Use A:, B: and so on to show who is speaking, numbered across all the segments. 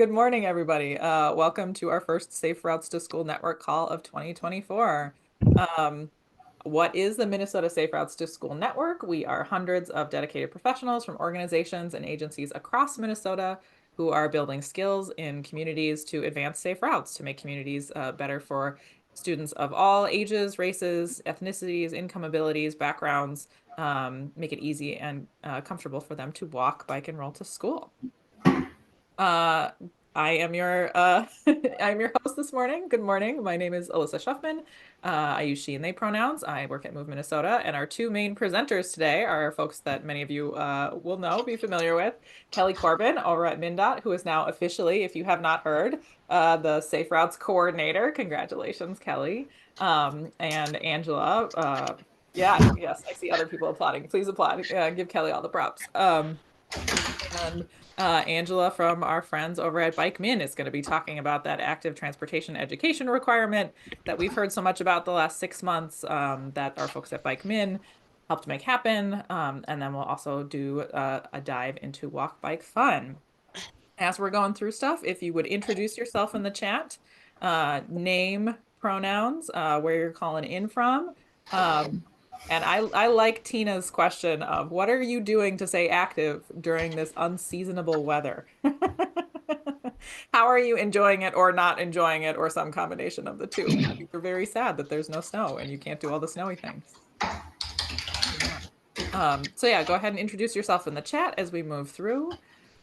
A: Good morning, everybody. Welcome to our first Safe Routes to School Network call of 2024. Um, what is the Minnesota Safe Routes to School Network? We are hundreds of dedicated professionals from organizations and agencies across Minnesota who are building skills in communities to advance safe routes to make communities better for students of all ages, races, ethnicities, income abilities, backgrounds, make it easy and comfortable for them to walk, bike, and roll to school. Uh, I am your I'm your host this morning. Good morning. My name is Alyssa Shuffman. I use she and they pronouns. I work at Move Minnesota, and our two main presenters today are folks that many of you will know, be familiar with. Kelly Corbin over at MnDOT, who is now officially, if you have not heard, the Safe Routes Coordinator. Congratulations, Kelly. And Angela. Yes, I see other people applauding. Please applaud. Give Kelly all the props. And Angela from our friends over at BikeMN is going to be talking about that active transportation education requirement that we've heard so much about the last 6 months that our folks at BikeMN helped make happen. And then we'll also do a dive into walk bike fun. As we're going through stuff, if you would introduce yourself in the chat, name, pronouns, where you're calling in from. Um, and I like Tina's question of what are you doing to stay active during this unseasonable weather? How are you enjoying it or not enjoying it or some combination of the two? Maybe you're very sad that there's no snow and you can't do all the snowy things. Yeah. So yeah, go ahead and introduce yourself in the chat as we move through.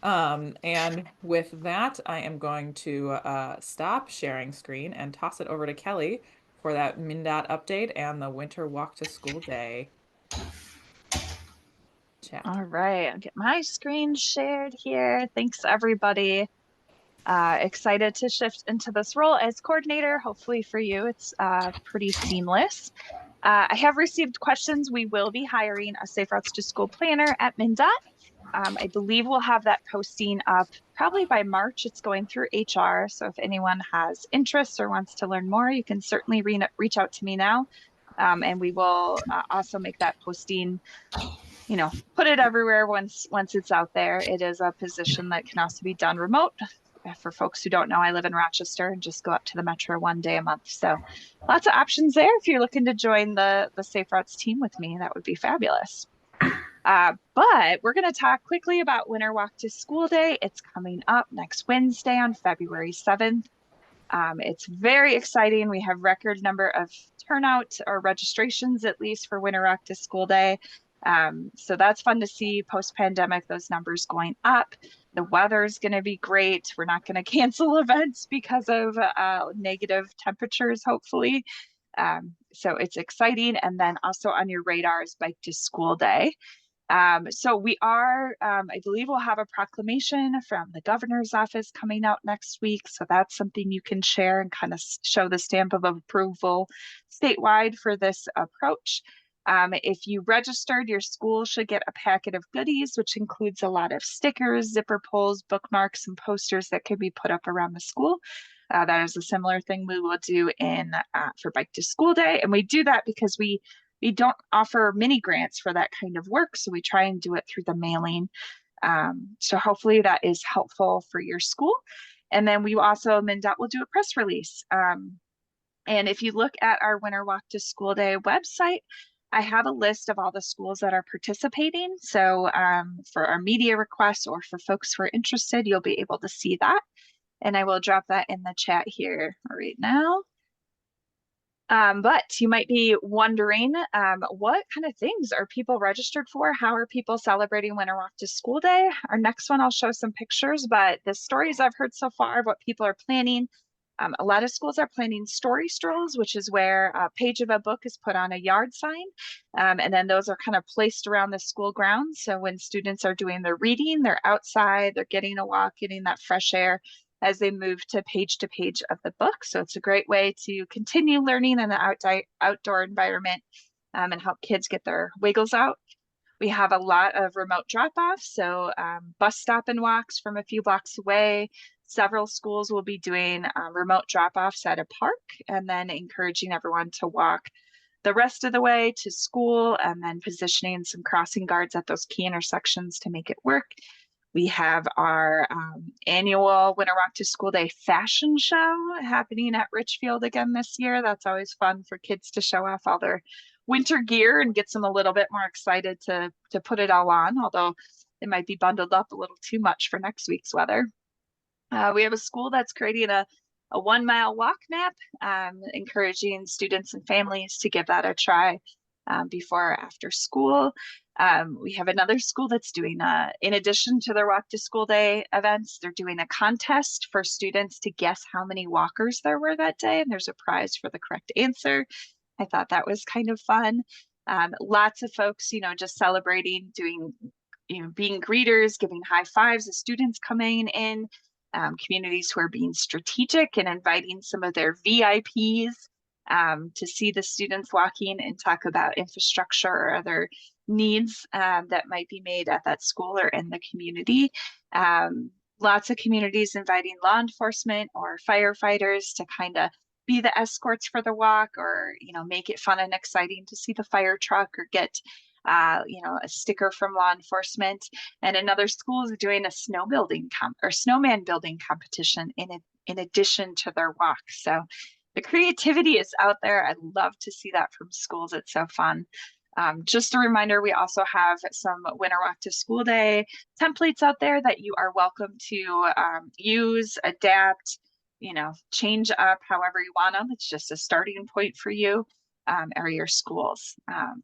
A: And with that, I am going to stop sharing screen and toss it over to Kelly for that MnDOT update and the winter walk to school day chat.
B: All right, I'll get my screen shared here. Thanks, everybody. Excited to shift into this role as coordinator. Hopefully for you, it's pretty seamless. I have received questions. We will be hiring a Safe Routes to School planner at MnDOT. I believe we'll have that posting up probably by March. It's going through HR. So if anyone has interest or wants to learn more, you can certainly reach out to me now. And we will also make that posting, put it everywhere once it's out there. It is a position that can also be done remote. For folks who don't know, I live in Rochester and just go up to the metro one day a month. So lots of options there. If you're looking to join the Safe Routes team with me, that would be fabulous. But we're going to talk quickly about Winter Walk to School Day. It's coming up next Wednesday on February 7th. It's very exciting. We have record number of turnout or registrations, at least for Winter Walk to School Day. So that's fun to see post-pandemic, those numbers going up. The weather's going to be great. We're not going to cancel events because of negative temperatures, hopefully. So it's exciting. And then also on your radar is Bike to School Day. So we are, I believe we'll have a proclamation from the governor's office coming out next week. So that's something you can share and kind of show the stamp of approval statewide for this approach. If you registered, your school should get a packet of goodies, which includes a lot of stickers, zipper pulls, bookmarks, and posters that can be put up around the school. That is a similar thing we will do in for Bike to School Day. And we do that because we don't offer mini grants for that kind of work. So we try and do it through the mailing. So hopefully that is helpful for your school. And then we also, MnDOT will do a press release. And if you look at our Winter Walk to School Day website, I have a list of all the schools that are participating. So for our media requests or for folks who are interested, you'll be able to see that. And I will drop that in the chat here right now. But you might be wondering, what kind of things are people registered for? How are people celebrating Winter Walk to School Day? Our next one, I'll show some pictures, but the stories I've heard so far of what people are planning, a lot of schools are planning story strolls, which is where a page of a book is put on a yard sign. And then those are kind of placed around the school grounds. So when students are doing their reading, they're outside, they're getting a walk, getting that fresh air as they move to page of the book. So it's a great way to continue learning in an outdoor environment and help kids get their wiggles out. We have a lot of remote drop-offs, so bus stop and walks from a few blocks away. Several schools will be doing remote drop-offs at a park and then encouraging everyone to walk the rest of the way to school and then positioning some crossing guards at those key intersections to make it work. We have our annual Winter Walk to School Day fashion show happening at Richfield again this year. That's always fun for kids to show off all their winter gear and gets them a little bit more excited to put it all on, although it might be bundled up a little too much for next week's weather. We have a school that's creating a 1 mile walk map, encouraging students and families to give that a try before or after school. We have another school that's doing, in addition to their walk to school day events, they're doing a contest for students to guess how many walkers there were that day, and there's a prize for the correct answer. I thought that was kind of fun. Lots of folks, just celebrating, doing, being greeters, giving high fives as students coming in, communities who are being strategic and inviting some of their VIPs to see the students walking and talk about infrastructure or other needs that might be made at that school or in the community. Lots of communities inviting law enforcement or firefighters to kind of be the escorts for the walk, or make it fun and exciting to see the fire truck or get a sticker from law enforcement. And another school is doing a snowman building competition in addition to their walk. So the creativity is out there. I love to see that from schools. It's so fun. Just a reminder, we also have some Winter Walk to School Day templates out there that you are welcome to use, adapt, change up however you want them. It's just a starting point for you or your schools.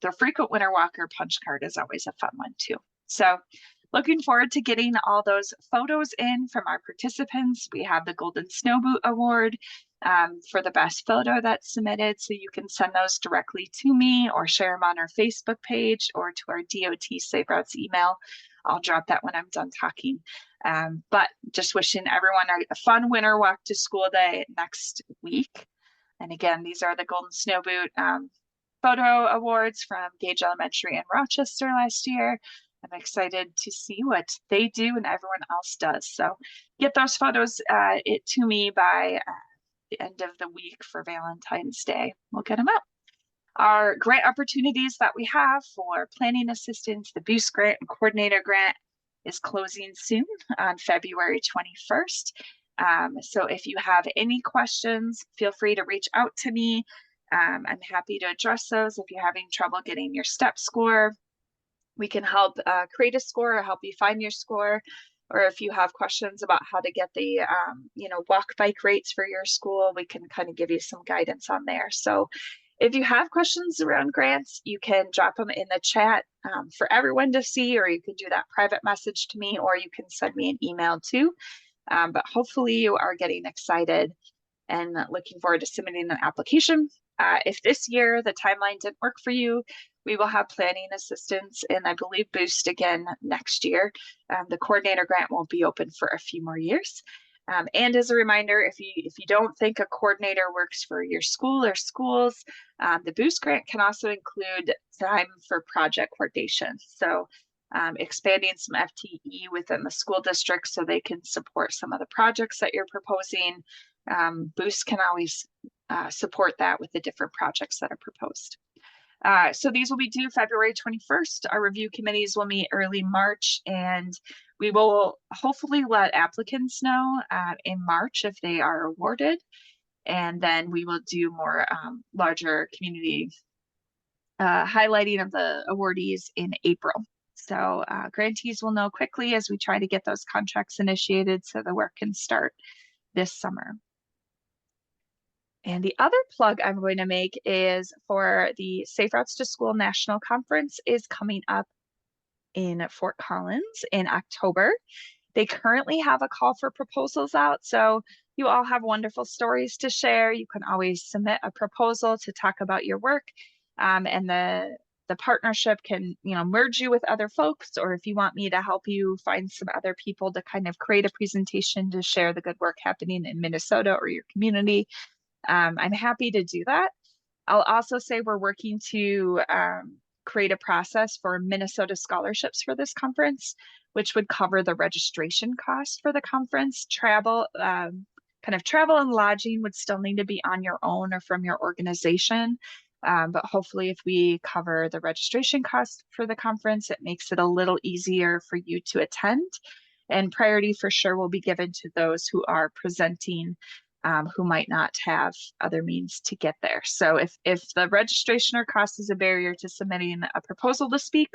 B: The frequent winter walker punch card is always a fun one too. So looking forward to getting all those photos in from our participants. We have the Golden Snow Boot Award for the best photo that's submitted. So you can send those directly to me or share them on our Facebook page or to our DOT Safe Routes email. I'll drop that when I'm done talking. But just wishing everyone a fun winter walk to school day next week. And again, these are the Golden Snow Boot photo awards from Gage Elementary in Rochester last year. I'm excited to see what they do and everyone else does. So get those photos to me by the end of the week for Valentine's Day. We'll get them out. Our grant opportunities that we have for planning assistance, the Boost Grant and Coordinator Grant is closing soon on February 21st. So if you have any questions, feel free to reach out to me. I'm happy to address those. If you're having trouble getting your step score, we can help create a score or help you find your score. Or if you have questions about how to get the, walk bike rates for your school, we can kind of give you some guidance on there. So if you have questions around grants, you can drop them in the chat for everyone to see, or you can do that private message to me, or you can send me an email too. But hopefully you are getting excited and looking forward to submitting an application. If this year the timeline didn't work for you, we will have planning assistance and I believe Boost again next year. The coordinator grant won't be open for a few more years. And as a reminder, if you don't think a coordinator works for your school or schools, the Boost grant can also include time for project coordination. So expanding some FTE within the school district so they can support some of the projects that you're proposing. Boost can always support that with the different projects that are proposed. So these will be due February 21st. Our review committees will meet early March, and we will hopefully let applicants know in March if they are awarded. And then we will do more larger community highlighting of the awardees in April. So grantees will know quickly as we try to get those contracts initiated so the work can start this summer. And the other plug I'm going to make is for the Safe Routes to School National Conference is coming up in Fort Collins in October. They currently have a call for proposals out. So you all have wonderful stories to share. You can always submit a proposal to talk about your work. And the partnership can, merge you with other folks, or if you want me to help you find some other people to kind of create a presentation to share the good work happening in Minnesota or your community, I'm happy to do that. I'll also say we're working to create a process for Minnesota scholarships for this conference, which would cover the registration costs for the conference. Travel and lodging would still need to be on your own or from your organization. But hopefully if we cover the registration costs for the conference, it makes it a little easier for you to attend. And priority for sure will be given to those who are presenting, who might not have other means to get there. So if the registration or cost is a barrier to submitting a proposal to speak,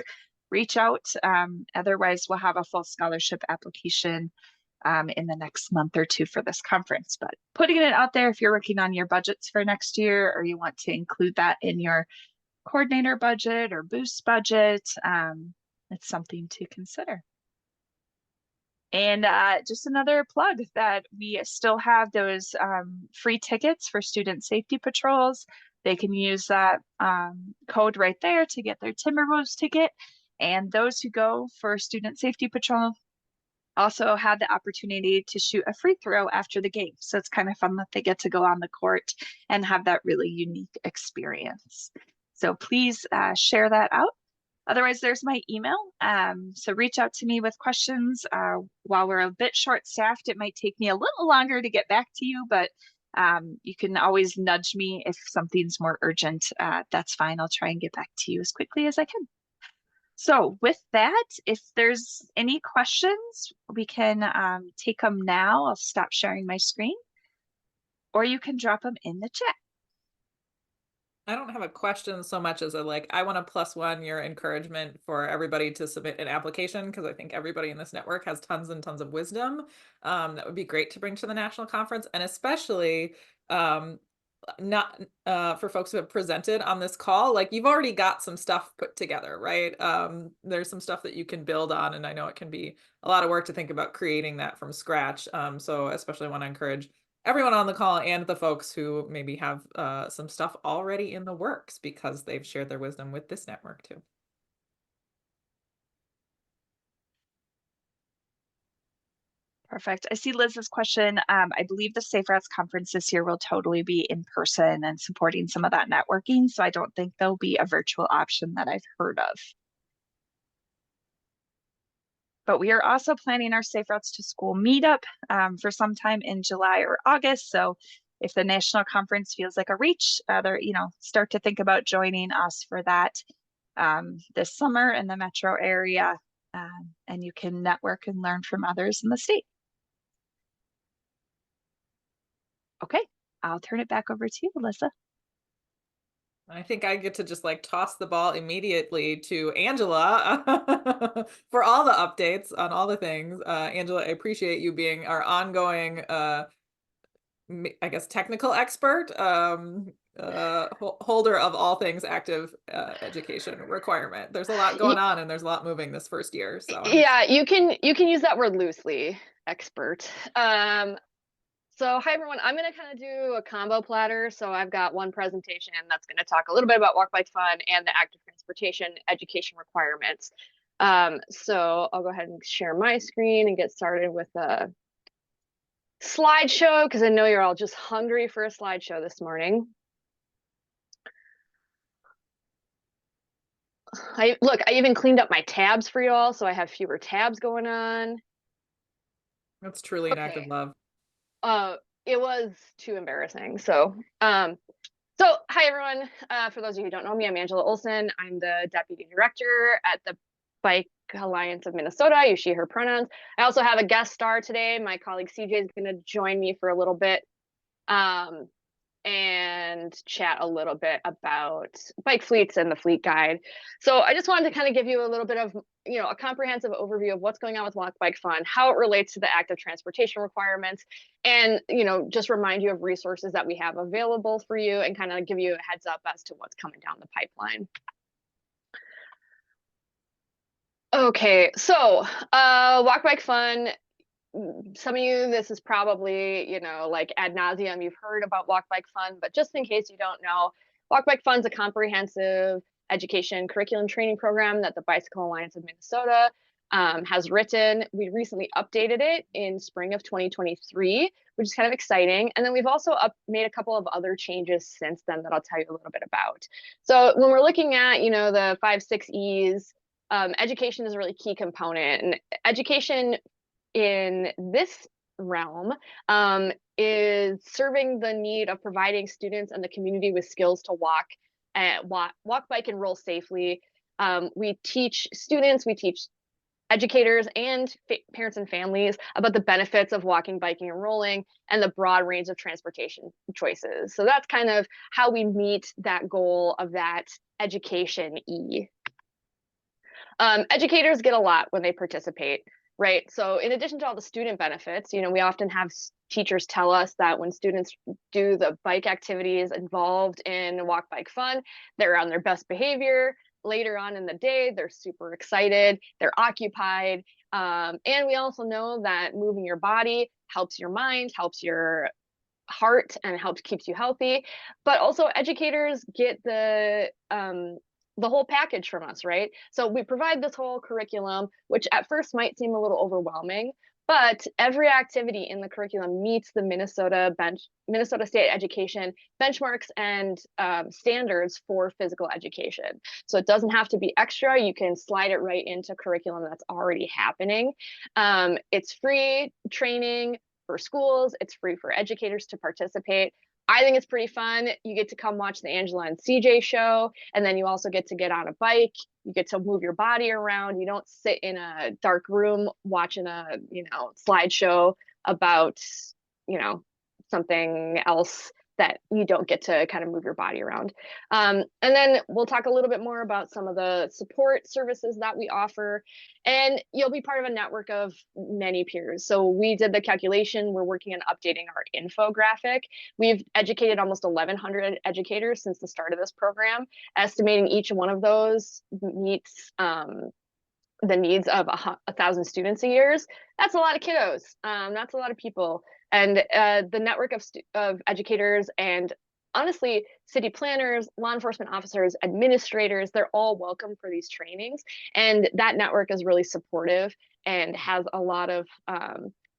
B: reach out. Otherwise, we'll have a full scholarship application in the next month or two for this conference. But putting it out there, if you're working on your budgets for next year, or you want to include that in your coordinator budget or boost budget, it's something to consider. And just another plug that we still have those free tickets for student safety patrols. They can use that code right there to get their Timberwolves ticket. And those who go for student safety patrol also have the opportunity to shoot a free throw after the game. So it's kind of fun that they get to go on the court and have that really unique experience. So please share that out. Otherwise, there's my email. So reach out to me with questions. While we're a bit short-staffed, it might take me a little longer to get back to you, but you can always nudge me if something's more urgent. That's fine. I'll try and get back to you as quickly as I can. So with that, if there's any questions, we can take them now. I'll stop sharing my screen, or you can drop them in the chat.
A: I don't have a question so much as I want to +1 your encouragement for everybody to submit an application, because I think everybody in this network has tons and tons of wisdom that would be great to bring to the national conference, and especially not for folks who have presented on this call. Like, you've already got some stuff put together, right? There's some stuff that you can build on, and I know it can be a lot of work to think about creating that from scratch. So especially want to encourage everyone on the call and the folks who maybe have some stuff already in the works because they've shared their wisdom with this network too.
B: Perfect. I see Liz's question. I believe the Safe Routes Conference this year will totally be in person and supporting some of that networking. So I don't think there'll be a virtual option that I've heard of. But we are also planning our Safe Routes to School meetup for sometime in July or August. So if the national conference feels like a reach, start to think about joining us for that this summer in the metro area. And you can network and learn from others in the state. Okay, I'll turn it back over to you, Alyssa.
A: I think I get to just toss the ball immediately to Angela for all the updates on all the things. Angela, I appreciate you being our ongoing, I guess, technical expert, holder of all things active education requirement. There's a lot going on, and there's a lot moving this first year. So
C: yeah, you can use that word loosely, expert. So hi everyone, I'm going to kind of do a combo platter. So I've got one presentation that's going to talk a little bit about Walk Bike Fun and the active transportation education requirements. So I'll go ahead and share my screen and get started with a slideshow, because I know you're all just hungry for a slideshow this morning. I even cleaned up my tabs for you all, so I have fewer tabs going on.
A: That's truly an act of love.
C: It was too embarrassing. So hi everyone. For those of you who don't know me, I'm Angela Olson. I'm the Deputy Director at the Bike Alliance of Minnesota. Use she, her pronouns. I also have a guest star today. My colleague CJ is going to join me for a little bit and chat a little bit about bike fleets and the fleet guide. So I just wanted to kind of give you a little bit of, a comprehensive overview of what's going on with Walk Bike Fun, how it relates to the active transportation requirements, and, just remind you of resources that we have available for you and kind of give you a heads up as to what's coming down the pipeline. Okay, so Walk Bike Fun, some of you, this is probably, ad nauseum, you've heard about Walk Bike Fun, but just in case you don't know, Walk Bike Fun's a comprehensive education curriculum training program that the Bicycle Alliance of Minnesota has written. We recently updated it in spring of 2023, which is kind of exciting. And then we've also made a couple of other changes since then that I'll tell you a little bit about. So when we're looking at, the 5-6 E's, education is a really key component. And education in this realm is serving the need of providing students and the community with skills to walk, bike, and roll safely. We teach students, we teach educators and parents and families about the benefits of walking, biking, and rolling, and the broad range of transportation choices. So that's kind of how we meet that goal of that education E. Educators get a lot when they participate, right? So in addition to all the student benefits, you know, we often have teachers tell us that when students do the bike activities involved in Walk Bike Fun, they're on their best behavior. Later on in the day, they're super excited, they're occupied. And we also know that moving your body helps your mind, helps your heart, and helps keeps you healthy. But also educators get the whole package from us, right? So we provide this whole curriculum, which at first might seem a little overwhelming, but every activity in the curriculum meets the Minnesota State Education benchmarks and standards for physical education. So it doesn't have to be extra. You can slide it right into curriculum that's already happening. It's free training for schools. It's free for educators to participate. I think it's pretty fun. You get to come watch the Angela and CJ show, and then you also get to get on a bike. You get to move your body around. You don't sit in a dark room watching a, you know, slideshow about, you know, something else that you don't get to kind of move your body around. And then we'll talk a little bit more about some of the support services that we offer, and you'll be part of a network of many peers. So we did the calculation. We're working on updating our infographic. We've educated almost 1,100 educators since the start of this program, estimating each one of those meets the needs of 1,000 students a year. That's a lot of kiddos. That's a lot of people. And the network of educators and honestly, city planners, law enforcement officers, administrators, they're all welcome for these trainings. And that network is really supportive and has a lot of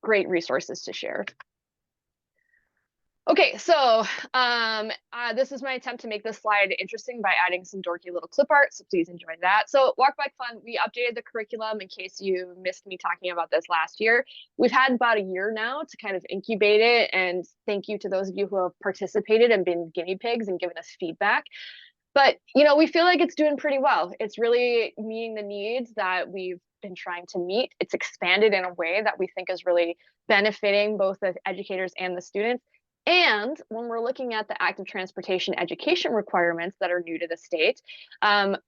C: great resources to share. Okay, so this is my attempt to make this slide interesting by adding some dorky little clip art, so please enjoy that. So Walk Bike Fun, we updated the curriculum in case you missed me talking about this last year. We've had about a year now to kind of incubate it, and thank you to those of you who have participated and been guinea pigs and given us feedback. But, you know, we feel like it's doing pretty well. It's really meeting the needs that we've been trying to meet. It's expanded in a way that we think is really benefiting both the educators and the students. And when we're looking at the active transportation education requirements that are new to the state,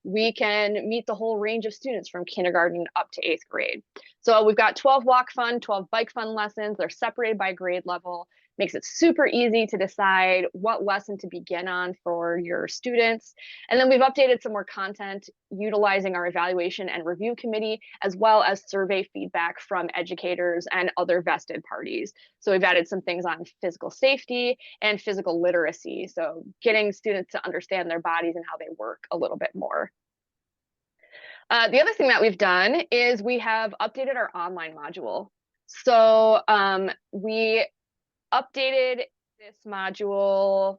C: we can meet the whole range of students from kindergarten up to 8th grade. So we've got 12 Walk Fun, 12 Bike Fun lessons. They're separated by grade level. Makes it super easy to decide what lesson to begin on for your students. And then we've updated some more content utilizing our evaluation and review committee, as well as survey feedback from educators and other vested parties. So we've added some things on physical safety and physical literacy. So getting students to understand their bodies and how they work a little bit more. The other thing that we've done is we have updated our online module. So we updated this module.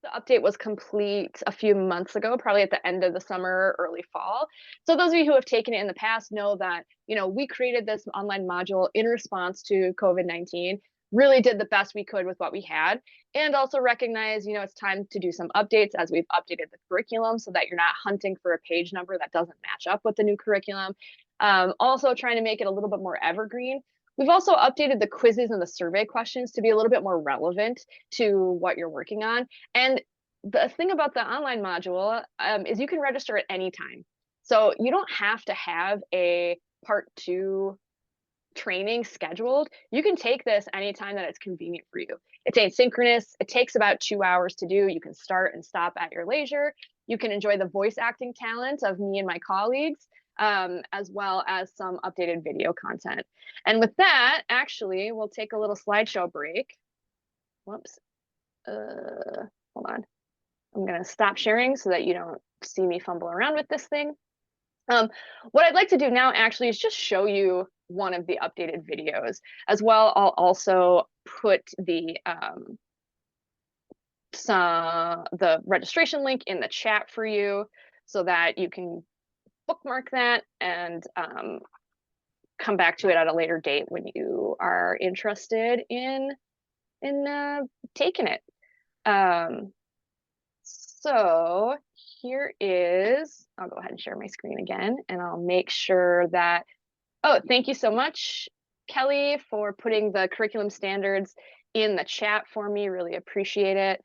C: The update was complete a few months ago, probably at the end of the summer, early fall. So those of you who have taken it in the past know that, you know, we created this online module in response to COVID-19, really did the best we could with what we had, and also recognize, you know, it's time to do some updates as we've updated the curriculum so that you're not hunting for a page number that doesn't match up with the new curriculum. Also trying to make it a little bit more evergreen. We've also updated the quizzes and the survey questions to be a little bit more relevant to what you're working on. And the thing about the online module is you can register at any time. So you don't have to have a part 2 training scheduled. You can take this anytime that it's convenient for you. It's asynchronous. It takes about 2 hours to do. You can start and stop at your leisure. You can enjoy the voice acting talent of me and my colleagues, as well as some updated video content. And with that, actually, we'll take a little slideshow break. Whoops. Hold on. I'm going to stop sharing so that you don't see me fumble around with this thing. What I'd like to do now actually is just show you one of the updated videos. As well, I'll also put the registration link in the chat for you so that you can bookmark that and come back to it at a later date when you are interested in taking it. So here is, I'll go ahead and share my screen again, and I'll make sure that Oh, thank you so much, Kelly, for putting the curriculum standards in the chat for me. Really appreciate it.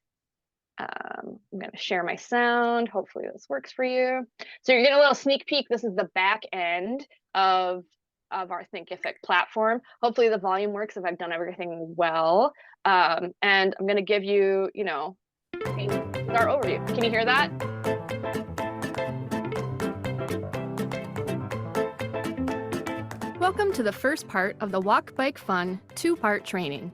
C: I'm going to share my sound. Hopefully this works for you. So you're getting a little sneak peek. This is the back end of our Thinkific platform. Hopefully the volume works if I've done everything well. And I'm going to give you, our overview. Can you hear that?
D: Welcome to the first part of the Walk Bike Fun two-part training.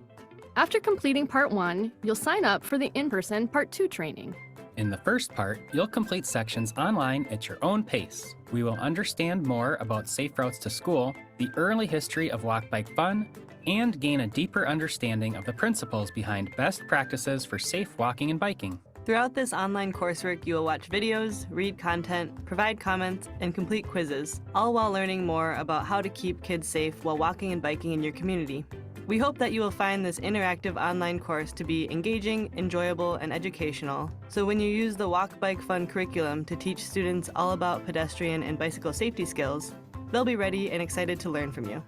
D: After completing part 1, you'll sign up for the in-person part 2 training.
E: In the first part, you'll complete sections online at your own pace. We will understand more about safe routes to school, the early history of Walk Bike Fun, and gain a deeper understanding of the principles behind best practices for safe walking and biking.
F: Throughout this online coursework, you will watch videos, read content, provide comments, and complete quizzes, all while learning more about how to keep kids safe while walking and biking in your community. We hope that you will find this interactive online course to be engaging, enjoyable, and educational, so when you use the Walk Bike Fun curriculum to teach students all about pedestrian and bicycle safety skills, they'll be ready and excited to learn from you.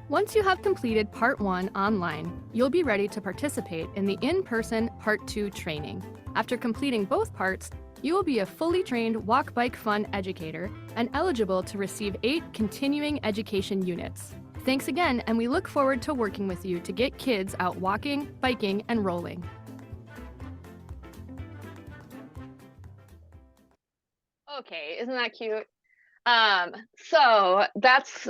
D: Once you have completed part 1 online, you'll be ready to participate in the in-person part 2 training. After completing both parts, you will be a fully trained Walk Bike Fun educator and eligible to receive 8 continuing education units. Thanks again, and we look forward to working with you to get kids out walking, biking, and rolling.
C: Okay, isn't that cute? So that's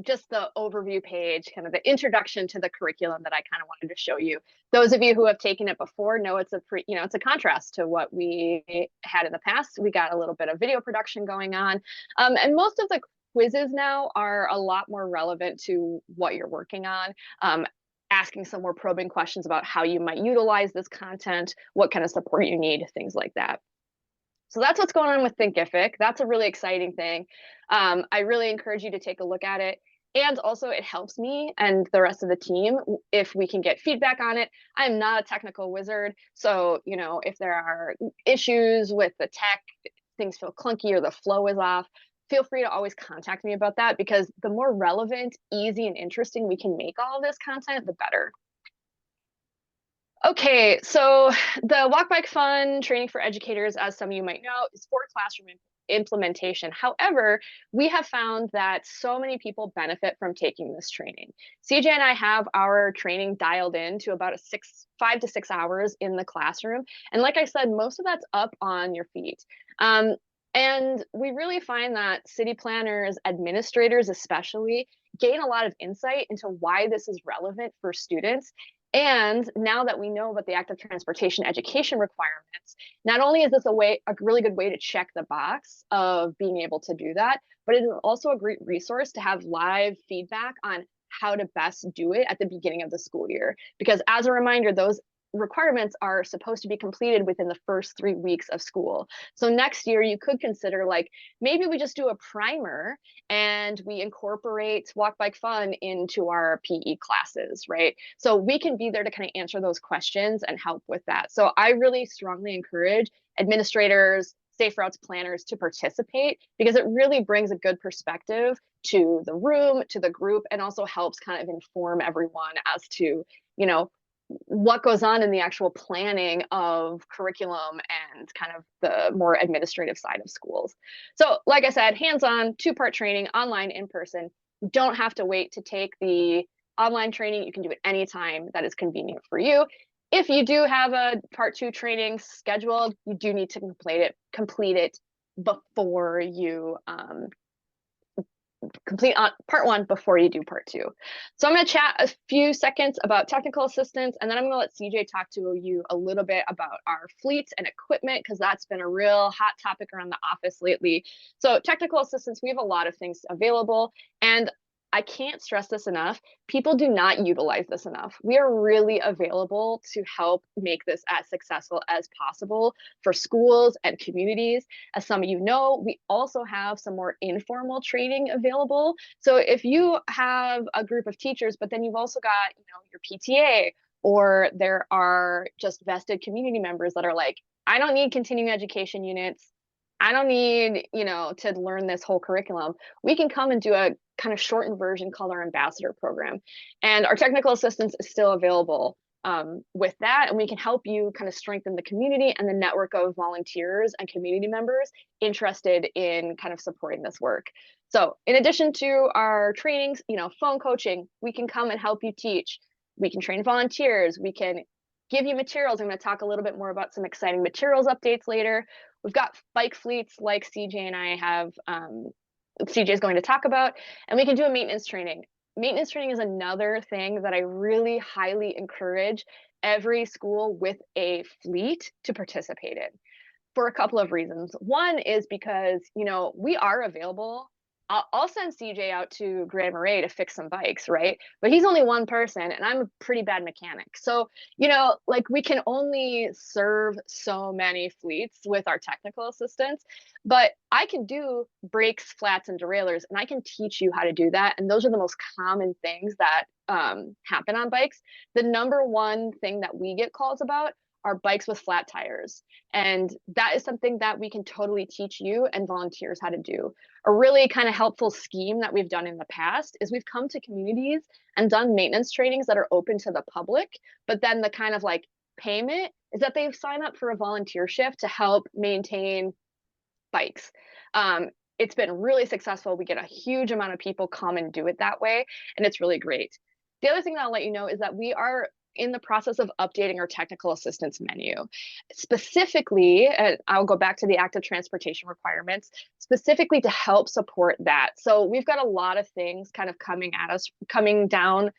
C: just the overview page, kind of the introduction to the curriculum that I kind of wanted to show you. Those of you who have taken it before know it's it's a contrast to what we had in the past. We got a little bit of video production going on, and most of the quizzes now are a lot more relevant to what you're working on. Asking some more probing questions about how you might utilize this content, what kind of support you need, things like that. So that's what's going on with Thinkific. That's a really exciting thing. I really encourage you to take a look at it. And also it helps me and the rest of the team if we can get feedback on it. I'm not a technical wizard. So, if there are issues with the tech, things feel clunky or the flow is off, feel free to always contact me about that, because the more relevant, easy, and interesting we can make all of this content, the better. Okay, so the Walk Bike Fun training for educators, as some of you might know, is for classroom implementation. However, we have found that so many people benefit from taking this training. CJ and I have our training dialed in to about 5 to 6 hours in the classroom. And like I said, most of that's up on your feet. And we really find that city planners, administrators especially, gain a lot of insight into why this is relevant for students. And now that we know about the active transportation education requirements, not only is this a really good way to check the box of being able to do that, but it is also a great resource to have live feedback on how to best do it at the beginning of the school year. Because as a reminder, those requirements are supposed to be completed within the first 3 weeks of school. So next year you could consider, like, maybe we just do a primer and we incorporate Walk Bike Fun into our PE classes, right? So we can be there to kind of answer those questions and help with that. So I really strongly encourage administrators, safe routes planners to participate, because it really brings a good perspective to the room, to the group, and also helps kind of inform everyone as to, what goes on in the actual planning of curriculum and kind of the more administrative side of schools. So like I said, hands-on, 2-part training, online, in person. You don't have to wait to take the online training. You can do it anytime that is convenient for you. If you do have a part 2 training scheduled, you do need to complete it before you complete on part 1 before you do part 2. So I'm going to chat a few seconds about technical assistance, and then I'm going to let CJ talk to you a little bit about our fleet and equipment, because that's been a real hot topic around the office lately. So technical assistance, we have a lot of things available, and I can't stress this enough. People do not utilize this enough. We are really available to help make this as successful as possible for schools and communities. As some of you know, we also have some more informal training available. So if you have a group of teachers, but then you've also got, your PTA, or there are just vested community members that are like, I don't need continuing education units. I don't need, to learn this whole curriculum. We can come and do a kind of shortened version called our ambassador program. And our technical assistance is still available with that. And we can help you kind of strengthen the community and the network of volunteers and community members interested in kind of supporting this work. So in addition to our trainings, phone coaching, we can come and help you teach. We can train volunteers. We can give you materials. I'm going to talk a little bit more about some exciting materials updates later. We've got bike fleets like CJ and I have, CJ is going to talk about, and we can do a maintenance training. Maintenance training is another thing that I really highly encourage every school with a fleet to participate in for a couple of reasons. One is because, we are available. I'll send CJ out to Grand Marais to fix some bikes, right? But he's only one person and I'm a pretty bad mechanic. So, we can only serve so many fleets with our technical assistance, but I can do brakes, flats, and derailleurs, and I can teach you how to do that. And those are the most common things that happen on bikes. The number one thing that we get calls about are bikes with flat tires. And that is something that we can totally teach you and volunteers how to do. A really kind of helpful scheme that we've done in the past is we've come to communities and done maintenance trainings that are open to the public, but then the kind of like payment is that they sign up for a volunteer shift to help maintain bikes. It's been really successful. We get a huge amount of people come and do it that way, and it's really great. The other thing that I'll let you know is that we are in the process of updating our technical assistance menu. Specifically, I'll go back to the active transportation requirements, specifically to help support that. So we've got a lot of things kind of coming down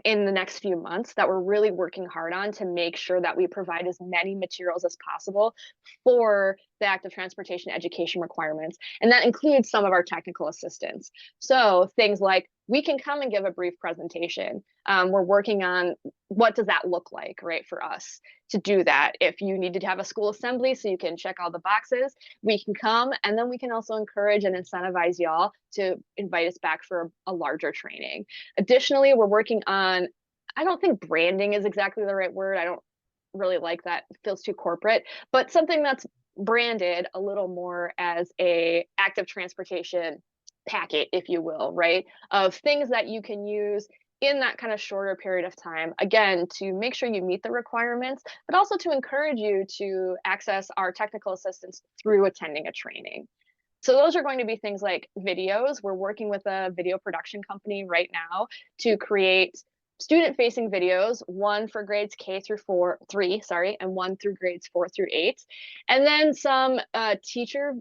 C: in the next few months that we're really working hard on to make sure that we provide as many materials as possible for the active transportation education requirements. And that includes some of our technical assistance. So things like we can come and give a brief presentation. We're working on what does that look like, right, for us to do that. If you needed to have a school assembly so you can check all the boxes, we can come, and then we can also encourage and incentivize y'all to invite us back for a larger training. Additionally, we're working on, I don't think branding is exactly the right word. I don't really like that. It feels too corporate, but something that's branded a little more as a active transportation packet, if you will, right? Of things that you can use in that kind of shorter period of time, again, to make sure you meet the requirements, but also to encourage you to access our technical assistance through attending a training. So those are going to be things like videos. We're working with a video production company right now to create student-facing videos, one for grades K through 3, and one through grades 4 through 8. And then some teacher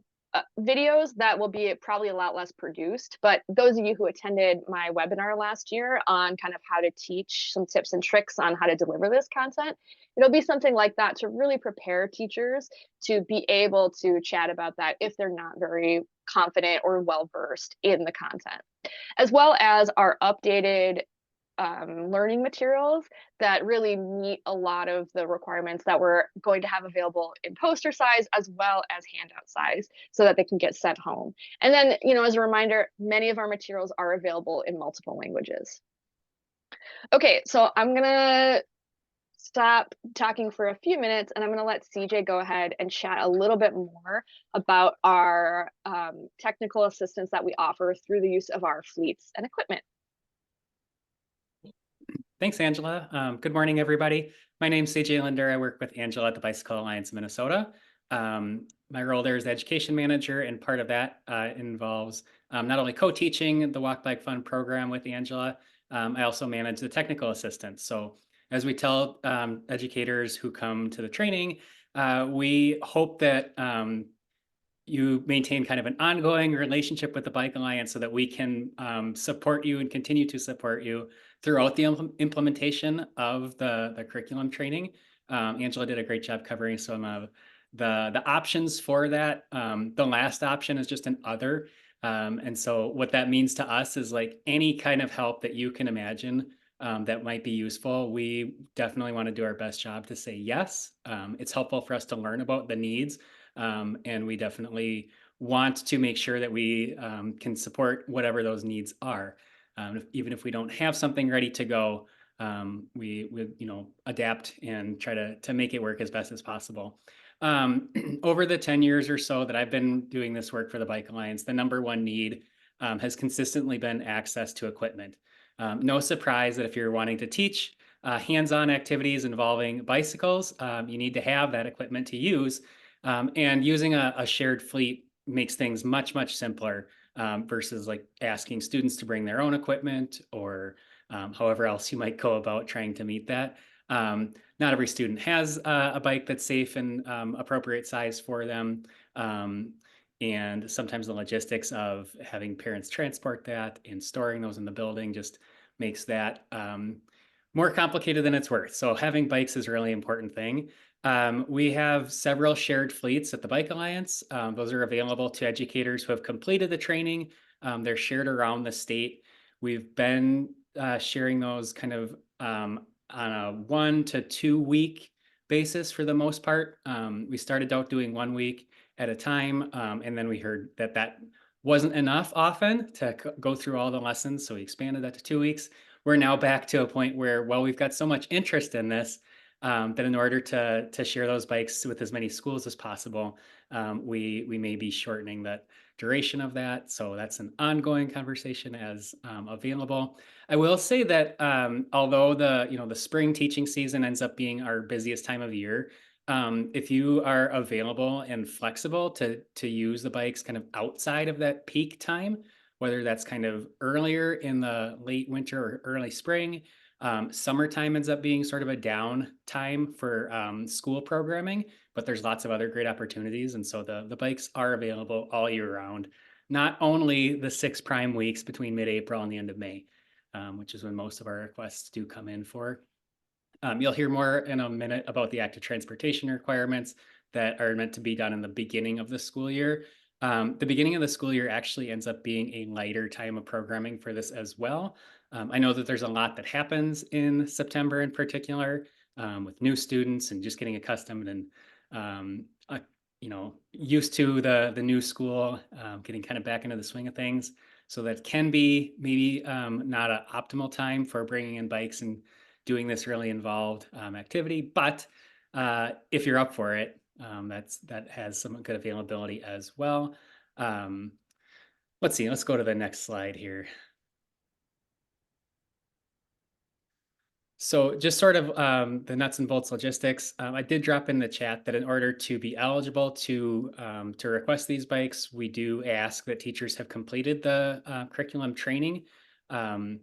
C: videos that will be probably a lot less produced, but those of you who attended my webinar last year on kind of how to teach, some tips and tricks on how to deliver this content, it'll be something like that to really prepare teachers to be able to chat about that if they're not very confident or well-versed in the content, as well as our updated learning materials that really meet a lot of the requirements that we're going to have available in poster size as well as handout size so that they can get sent home. And then, as a reminder, many of our materials are available in multiple languages. Okay, so I'm gonna stop talking for a few minutes and I'm gonna let CJ go ahead and chat a little bit more about our technical assistance that we offer through the use of our fleets and equipment.
E: Thanks, Angela. Good morning, everybody. My name's CJ Linder. I work with Angela at the Bicycle Alliance Minnesota. My role there is education manager, and part of that involves not only co-teaching the Walk Bike Fun program with Angela, I also manage the technical assistance. So as we tell educators who come to the training, we hope that you maintain kind of an ongoing relationship with the Bike Alliance so that we can support you and continue to support you throughout the implementation of the curriculum training. Angela did a great job covering some of the options for that. The last option is just an other. And so what that means to us is like any kind of help that you can imagine that might be useful. We definitely want to do our best job to say yes. It's helpful for us to learn about the needs. And we definitely want to make sure that we can support whatever those needs are. Even if we don't have something ready to go, we adapt and try to make it work as best as possible. Over the 10 years or so that I've been doing this work for the Bike Alliance, the number one need has consistently been access to equipment. No surprise that if you're wanting to teach hands-on activities involving bicycles, you need to have that equipment to use. And using a shared fleet makes things much, much simpler versus like asking students to bring their own equipment or however else you might go about trying to meet that. Not every student has a bike that's safe and appropriate size for them. And sometimes the logistics of having parents transport that and storing those in the building just makes that more complicated than it's worth. So having bikes is a really important thing. We have several shared fleets at the Bike Alliance. Those are available to educators who have completed the training. They're shared around the state. We've been sharing those kind of on a 1 to 2 week basis for the most part. We started out doing 1 week at a time, and then we heard that that wasn't enough often to go through all the lessons, so we expanded that to 2 weeks. We're now back to a point where, well, we've got so much interest in this that in order to share those bikes with as many schools as possible, we may be shortening that duration of that. So that's an ongoing conversation as available. I will say that although the spring teaching season ends up being our busiest time of year, if you are available and flexible to use the bikes kind of outside of that peak time, whether that's kind of earlier in the late winter or early spring, summertime ends up being sort of a down time for school programming, but there's lots of other great opportunities. And so the bikes are available all year round, not only the 6 prime weeks between mid-April and the end of May, which is when most of our requests do come in for. You'll hear more in a minute about the active transportation requirements that are meant to be done in the beginning of the school year. The beginning of the school year actually ends up being a lighter time of programming for this as well. I know that there's a lot that happens in September in particular with new students and just getting accustomed and used to the new school, getting kind of back into the swing of things. So that can be maybe not an optimal time for bringing in bikes and doing this really involved activity. But if you're up for it, that has some good availability as well. Let's see, let's go to the next slide here. So just sort of the nuts and bolts logistics. I did drop in the chat that in order to be eligible to request these bikes, we do ask that teachers have completed the curriculum training. And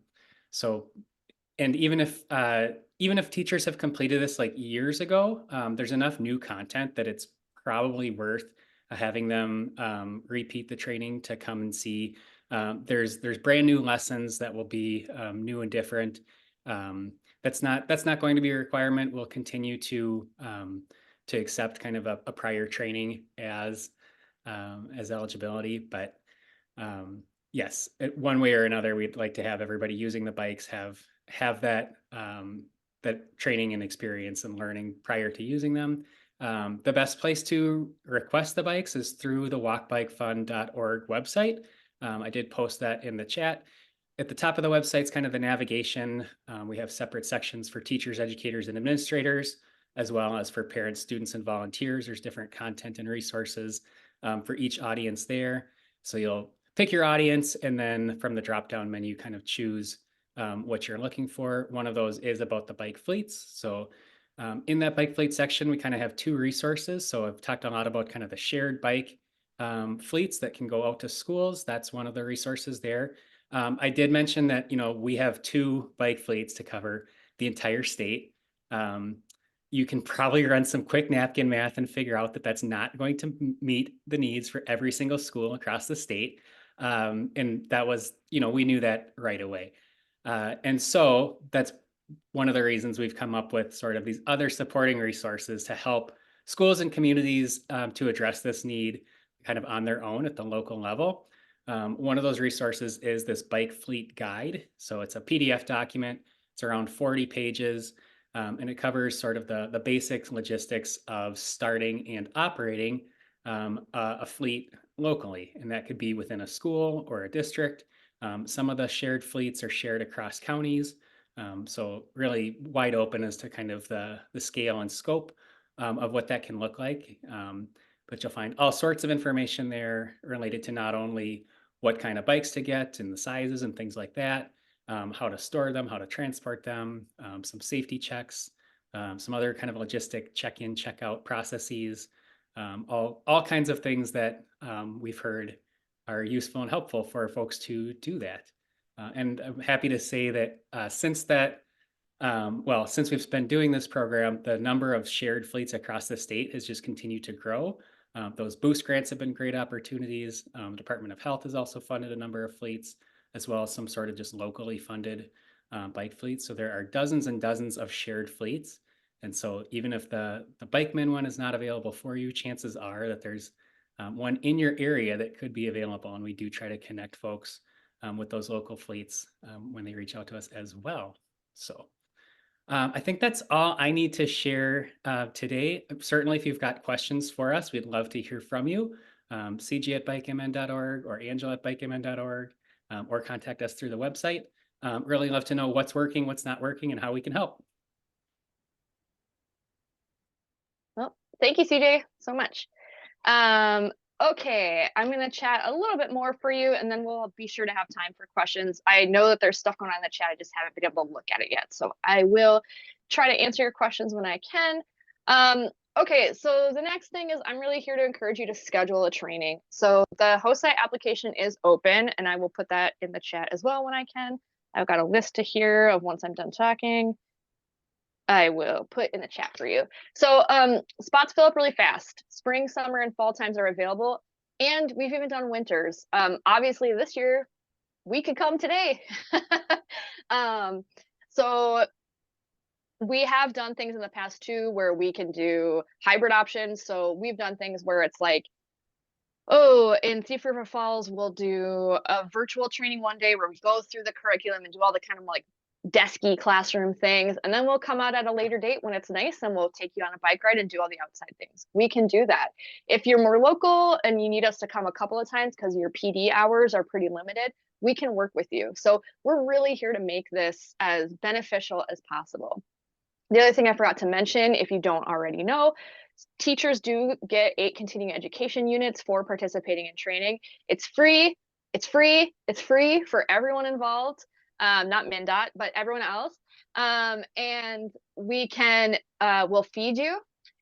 E: even if teachers have completed this like years ago, there's enough new content that it's probably worth having them repeat the training to come and see. There's brand new lessons that will be new and different. That's not going to be a requirement. We'll continue to accept kind of a prior training as eligibility, but yes, one way or another, we'd like to have everybody using the bikes have that training and experience and learning prior to using them. The best place to request the bikes is through the walkbikefun.org website. I did post that in the chat. At the top of the website is kind of the navigation. We have separate sections for teachers, educators, and administrators, as well as for parents, students, and volunteers. There's different content and resources for each audience there. So you'll pick your audience, and then from the drop-down menu, kind of choose what you're looking for. One of those is about the bike fleets. So in that bike fleet section, we kind of have 2 resources. So I've talked a lot about kind of the shared bike fleets that can go out to schools. That's one of the resources there. I did mention that, we have 2 bike fleets to cover the entire state. You can probably run some quick napkin math and figure out that that's not going to meet the needs for every single school across the state. And that was, we knew that right away. And so that's one of the reasons we've come up with sort of these other supporting resources to help schools and communities to address this need kind of on their own at the local level. One of those resources is this bike fleet guide. So it's a PDF document. It's around 40 pages, and it covers sort of the basic logistics of starting and operating a fleet locally. And that could be within a school or a district. Some of the shared fleets are shared across counties. So really wide open as to kind of the scale and scope of what that can look like. But you'll find all sorts of information there related to not only what kind of bikes to get and the sizes and things like that, how to store them, how to transport them, some safety checks, some other kind of logistic check-in, check-out processes, all kinds of things that we've heard are useful and helpful for folks to do that. And I'm happy to say that since we've been doing this program, the number of shared fleets across the state has just continued to grow. Those boost grants have been great opportunities. Department of Health has also funded a number of fleets, as well as some sort of just locally funded bike fleets. So there are dozens and dozens of shared fleets. And so even if the BikeMN one is not available for you, chances are that there's one in your area that could be available. And we do try to connect folks with those local fleets when they reach out to us as well. So I think that's all I need to share today. Certainly, if you've got questions for us, we'd love to hear from you. cg@bikemn.org or angela@bikemn.org, or contact us through the website. Really love to know what's working, what's not working, and how we can help.
C: Well, thank you, CJ, so much. Okay, I'm going to chat a little bit more for you, and then we'll be sure to have time for questions. I know that there's stuff going on in the chat. I just haven't been able to look at it yet. So I will try to answer your questions when I can. Okay, so the next thing is I'm really here to encourage you to schedule a training. So the host site application is open, and I will put that in the chat as well when I can. I've got a list to here of once I'm done talking. I will put in the chat for you. So spots fill up really fast. Spring, summer, and fall times are available. And we've even done winters. Obviously, this year, we could come today. So we have done things in the past, too, where we can do hybrid options. So we've done things where it's like, oh, in Thief River Falls, we'll do a virtual training one day where we go through the curriculum and do all the kind of like desky classroom things, and then we'll come out at a later date when it's nice and we'll take you on a bike ride and do all the outside things. We can do that. If you're more local and you need us to come a couple of times because your PD hours are pretty limited, we can work with you. So we're really here to make this as beneficial as possible. The other thing I forgot to mention, if you don't already know, teachers do get 8 continuing education units for participating in training. It's free. It's free. It's free for everyone involved. Not MnDOT, but everyone else. And we can, we'll feed you.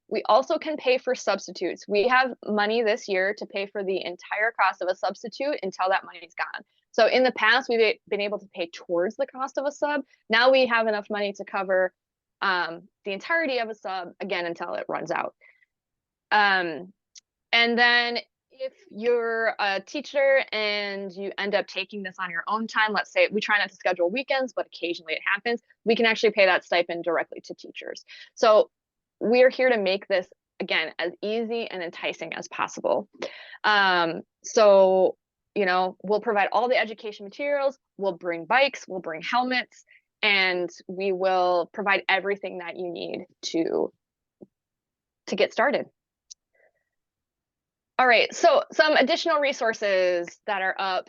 C: We also can pay for substitutes. We have money this year to pay for the entire cost of a substitute until that money's gone. So in the past, we've been able to pay towards the cost of a sub. Now we have enough money to cover the entirety of a sub, again, until it runs out. And then if you're a teacher and you end up taking this on your own time, let's say we try not to schedule weekends, but occasionally it happens, we can actually pay that stipend directly to teachers. So we're here to make this, again, as easy and enticing as possible. So, you know, we'll provide all the education materials, we'll bring bikes, we'll bring helmets, and we will provide everything that you need to get started. All right, so some additional resources that are up.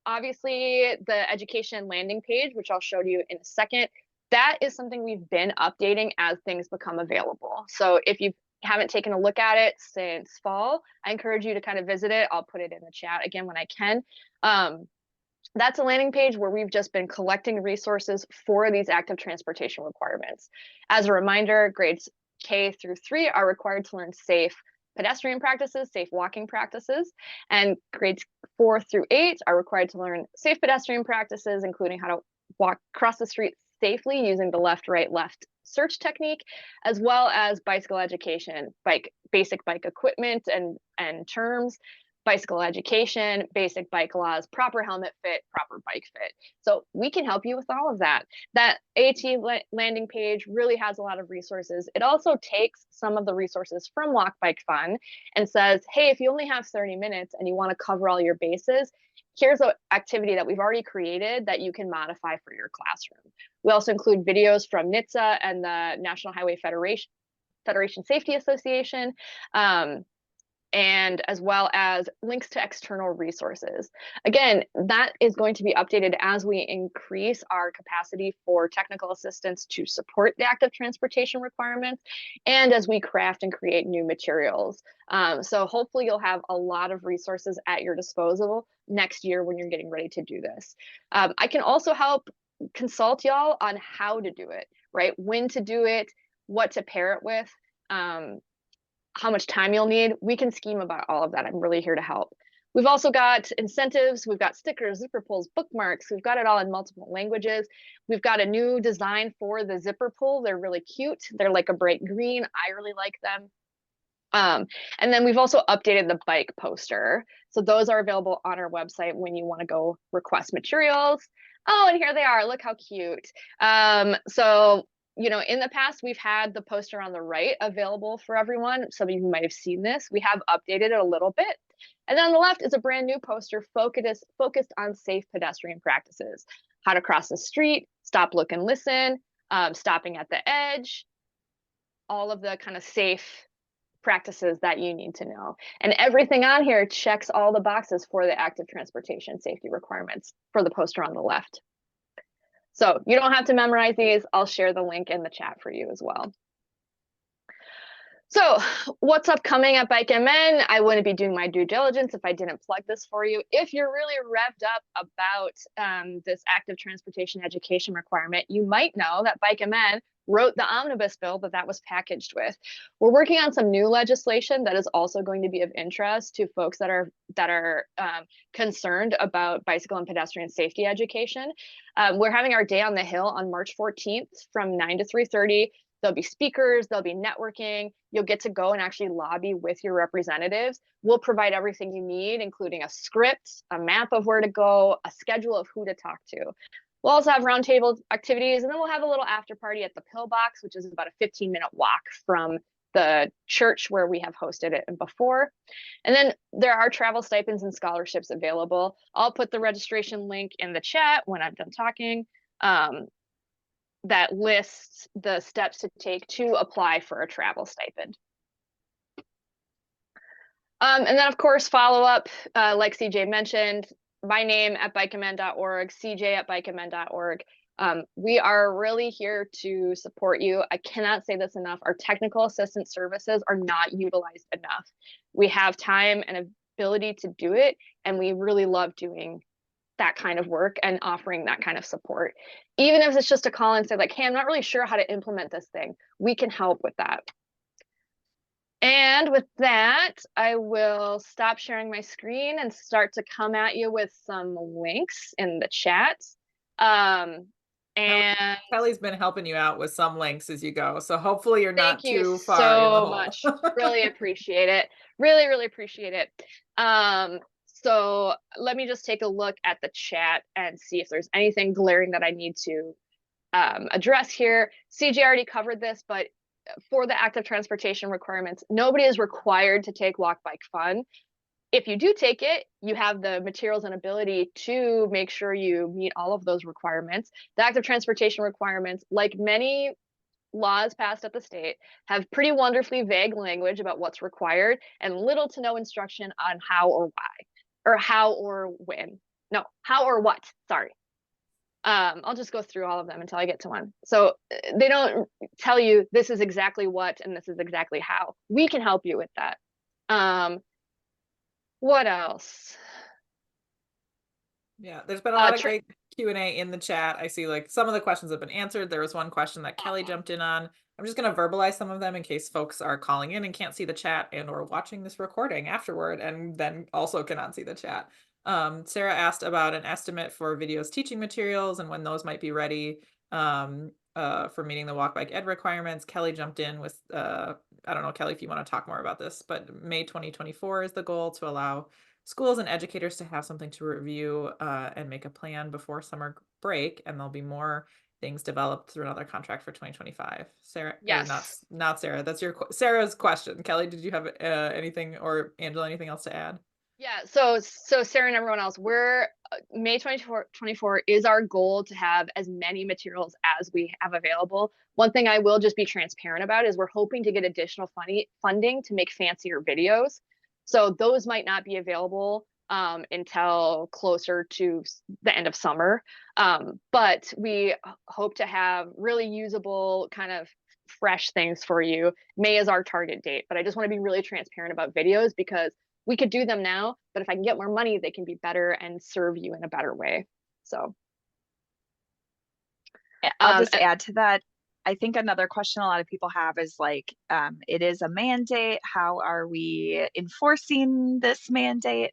C: Obviously, the education landing page, which I'll show you in a second, that is something we've been updating as things become available. So if you haven't taken a look at it since fall, I encourage you to kind of visit it. I'll put it in the chat again when I can. That's a landing page where we've just been collecting resources for these active transportation requirements. As a reminder, grades K through 3 are required to learn safe pedestrian practices, safe walking practices, and grades 4 through 8 are required to learn safe pedestrian practices, including how to walk across the street safely using the left, right, left search technique, as well as bicycle education, basic bike equipment and terms, bicycle education, basic bike laws, proper helmet fit, proper bike fit. So we can help you with all of that. That AT landing page really has a lot of resources. It also takes some of the resources from Walk Bike Fun and says, hey, if you only have 30 minutes and you want to cover all your bases, here's an activity that we've already created that you can modify for your classroom. We also include videos from NHTSA and the National Highway Federation Safety Association. and as well as links to external resources. Again, that is going to be updated as we increase our capacity for technical assistance to support the active transportation requirements, and as we craft and create new materials. So hopefully you'll have a lot of resources at your disposal next year when you're getting ready to do this. I can also help consult y'all on how to do it, right? When to do it, what to pair it with, how much time you'll need. We can scheme about all of that. I'm really here to help. We've also got incentives. We've got stickers, zipper pulls, bookmarks. We've got it all in multiple languages. We've got a new design for the zipper pull. They're really cute. They're like a bright green. I really like them. And then we've also updated the bike poster. So those are available on our website when you want to go request materials. Oh, and here they are. Look how cute. So you know, in the past, we've had the poster on the right available for everyone. Some of you might have seen this. We have updated it a little bit. And then on the left is a brand new poster focused on safe pedestrian practices. How to cross the street, stop, look, and listen, stopping at the edge, all of the kind of safe practices that you need to know. And everything on here checks all the boxes for the active transportation safety requirements for the poster on the left. So you don't have to memorize these. I'll share the link in the chat for you as well. So what's upcoming at BikeMN? I wouldn't be doing my due diligence if I didn't plug this for you. If you're really revved up about this active transportation education requirement, you might know that BikeMN wrote the omnibus bill that was packaged with. We're working on some new legislation that is also going to be of interest to folks that are concerned about bicycle and pedestrian safety education. We're having our day on the Hill on March 14th from 9 to 3:30. There'll be speakers, there'll be networking. You'll get to go and actually lobby with your representatives. We'll provide everything you need, including a script, a map of where to go, a schedule of who to talk to. We'll also have roundtable activities, and then we'll have a little after party at the Pillbox, which is about a 15-minute walk from the church where we have hosted it before. And then there are travel stipends and scholarships available. I'll put the registration link in the chat when I'm done talking. That lists the steps to take to apply for a travel stipend. And then, of course, follow up, like CJ mentioned, my name at BikeMN.org, CJ at BikeMN.org. We are really here to support you. I cannot say this enough. Our technical assistance services are not utilized enough. We have time and ability to do it, and we really love doing that kind of work and offering that kind of support. Even if it's just a call and say like, hey, I'm not really sure how to implement this thing, we can help with that. And with that, I will stop sharing my screen and start to come at you with some links in the chat. And
A: Kelly's been helping you out with some links as you go. So hopefully you're not too far
C: so
A: in the hole.
C: much. Really appreciate it. Really, really appreciate it. So let me just take a look at the chat and see if there's anything glaring that I need to address here. CJ already covered this, but for the active transportation requirements, nobody is required to take Walk Bike Fun. If you do take it, you have the materials and ability to make sure you meet all of those requirements. The active transportation requirements, like many laws passed at the state, have pretty wonderfully vague language about what's required and little to no instruction on how or why, or how or when. No, how or what, sorry. I'll just go through all of them until I get to one. So they don't tell you this is exactly what and this is exactly how. We can help you with that. What else?
A: Yeah, there's been a lot of great Q&A in the chat. I see like some of the questions have been answered. There was one question that Kelly jumped in on. I'm just going to verbalize some of them in case folks are calling in and can't see the chat and or watching this recording afterward and then also cannot see the chat. Sarah asked about an estimate for videos teaching materials and when those might be ready for meeting the Walk Bike Ed requirements. Kelly jumped in with, I don't know, Kelly, if you want to talk more about this, but May 2024 is the goal to allow schools and educators to have something to review and make a plan before summer break, and there'll be more things developed through another contract for 2025. Sarah,
C: yes,
A: not Sarah. That's Sarah's question. Kelly, did you have anything, or Angela, anything else to add?
C: Yeah, so Sarah and everyone else, we're May 2024 is our goal to have as many materials as we have available. One thing I will just be transparent about is we're hoping to get additional funding to make fancier videos. So those might not be available until closer to the end of summer. But we hope to have really usable, kind of fresh things for you. May is our target date, but I just want to be really transparent about videos because we could do them now, but if I can get more money, they can be better and serve you in a better way. So
B: I'll just add to that. I think another question a lot of people have is like, it is a mandate. How are we enforcing this mandate?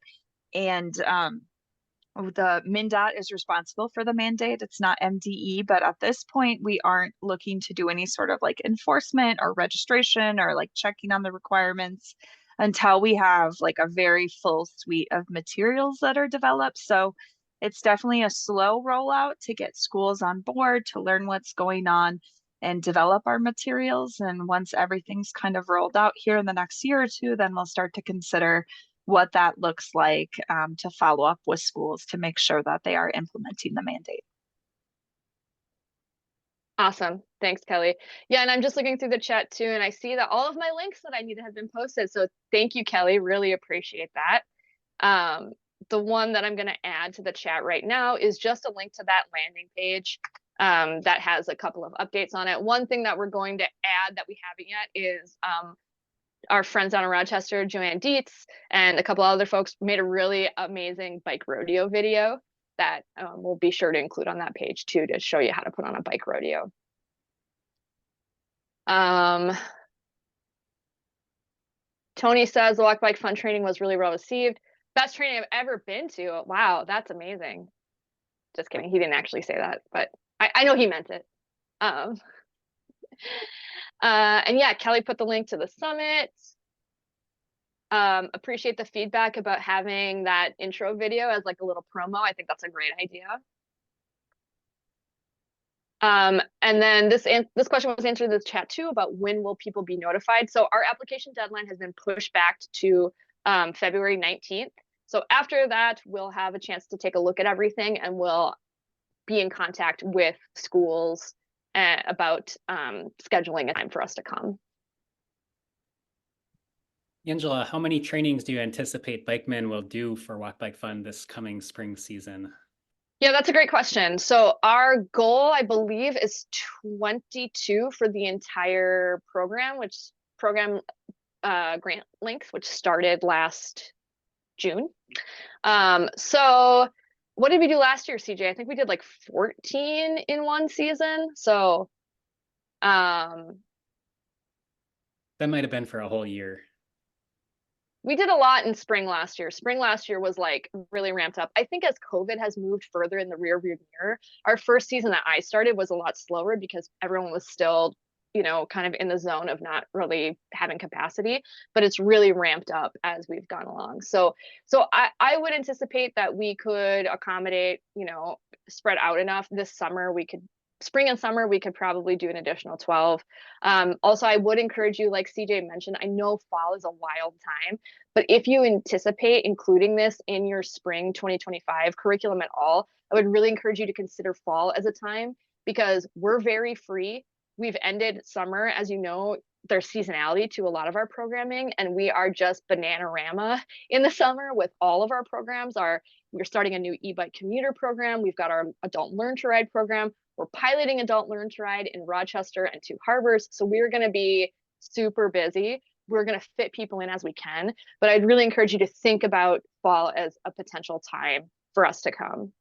B: And the MnDOT is responsible for the mandate. It's not MDE, but at this point, we aren't looking to do any sort of like enforcement or registration or like checking on the requirements until we have like a very full suite of materials that are developed. So it's definitely a slow rollout to get schools on board, to learn what's going on and develop our materials. And once everything's kind of rolled out here in the next year or two, then we'll start to consider what that looks like to follow up with schools to make sure that they are implementing the mandate.
C: Awesome. Thanks, Kelly. Yeah, and I'm just looking through the chat too, and I see that all of my links that I needed have been posted. So thank you, Kelly. Really appreciate that. The one that I'm going to add to the chat right now is just a link to that landing page that has a couple of updates on it. One thing that we're going to add that we haven't yet is our friends down in Rochester, Joanne Dietz, and a couple other folks made a really amazing bike rodeo video that we'll be sure to include on that page too, to show you how to put on a bike rodeo. Tony says the Walk Bike Fun training was really well received. Best training I've ever been to. Wow, that's amazing. Just kidding. He didn't actually say that, but I know he meant it. And yeah, Kelly put the link to the summit. Appreciate the feedback about having that intro video as like a little promo. I think that's a great idea. And then this question was answered in the chat too about when will people be notified. So our application deadline has been pushed back to February 19th. So after that, we'll have a chance to take a look at everything and we'll be in contact with schools about scheduling a time for us to come.
E: Angela, how many trainings do you anticipate BikeMN will do for Walk Bike Fun this coming spring season?
C: Yeah, that's a great question. So our goal, I believe, is 22 for the entire program, which grant length, which started last June. So what did we do last year, CJ? I think we did like 14 in one season. So
E: that might have been for a whole year.
C: We did a lot in spring last year. Spring last year was like really ramped up. I think as COVID has moved further in the rearview mirror, our first season that I started was a lot slower because everyone was still, you know, kind of in the zone of not really having capacity, but it's really ramped up as we've gone along. So I would anticipate that we could accommodate, you know, spread out enough this summer. Spring and summer, we could probably do an additional 12. Also, I would encourage you, like CJ mentioned, I know fall is a wild time, but if you anticipate including this in your spring 2025 curriculum at all, I would really encourage you to consider fall as a time because we're very free. We've ended summer, as you know, there's seasonality to a lot of our programming, and we are just Bananarama in the summer with all of our programs. We're starting a new e-bike commuter program. We've got our adult learn to ride program. We're piloting adult learn to ride in Rochester and Two Harbors. So we're going to be super busy. We're going to fit people in as we can, but I'd really encourage you to think about fall as a potential time for us to come.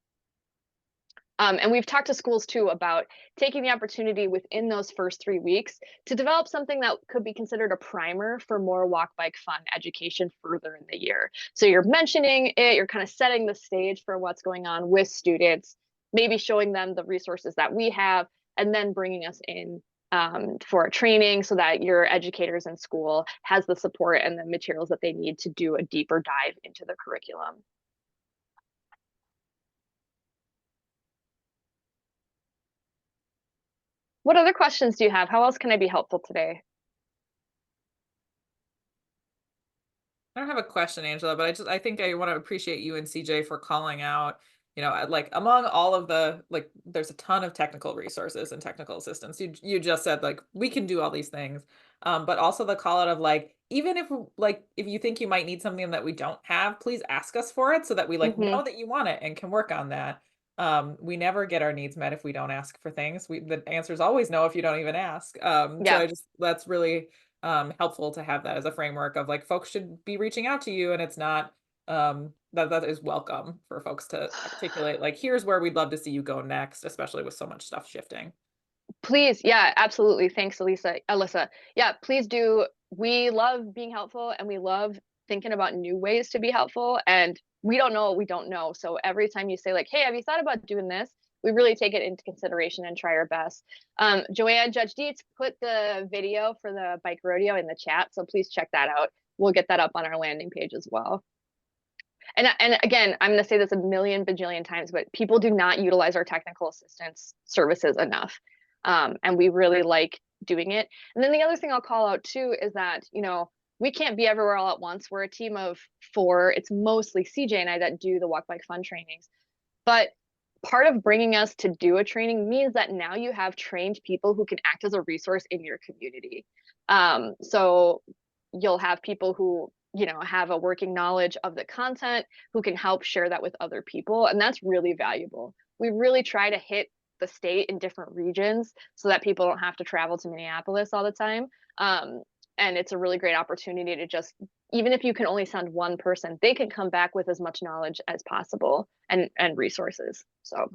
C: And we've talked to schools too about taking the opportunity within those first 3 weeks to develop something that could be considered a primer for more walk bike fun education further in the year. So you're mentioning it, you're kind of setting the stage for what's going on with students, maybe showing them the resources that we have, and then bringing us in for a training so that your educators in school has the support and the materials that they need to do a deeper dive into the curriculum. What other questions do you have? How else can I be helpful today?
A: I don't have a question, Angela, but I think I want to appreciate you and CJ for calling out, you know, like among all of the, like, there's a ton of technical resources and technical assistance. You just said like, we can do all these things, but also the call out of like, even if like, if you think you might need something that we don't have, please ask us for it so that we like
C: Mhm.
A: know that you want it and can work on that. We never get our needs met if we don't ask for things. The answer is always no if you don't even ask. So
C: Yeah.
A: that's really helpful to have that as a framework of like folks should be reaching out to you, and it's not that is welcome for folks to articulate like, here's where we'd love to see you go next, especially with so much stuff shifting.
C: Please, yeah, absolutely. Thanks, Alyssa. Yeah, please do. We love being helpful and we love thinking about new ways to be helpful. And we don't know what we don't know. So every time you say, like, hey, have you thought about doing this? We really take it into consideration and try our best. Joanne, Judge Dietz put the video for the bike rodeo in the chat. So please check that out. We'll get that up on our landing page as well. And again, I'm going to say this a million bajillion times, but people do not utilize our technical assistance services enough. And we really like doing it. And then the other thing I'll call out too is that, we can't be everywhere all at once. We're a team of 4. It's mostly CJ and I that do the Walk Bike Fun trainings. But part of bringing us to do a training means that now you have trained people who can act as a resource in your community. So you'll have people who have a working knowledge of the content, who can help share that with other people, and that's really valuable. We really try to hit the state in different regions so that people don't have to travel to Minneapolis all the time. And it's a really great opportunity to just, even if you can only send one person, they can come back with as much knowledge as possible and resources. So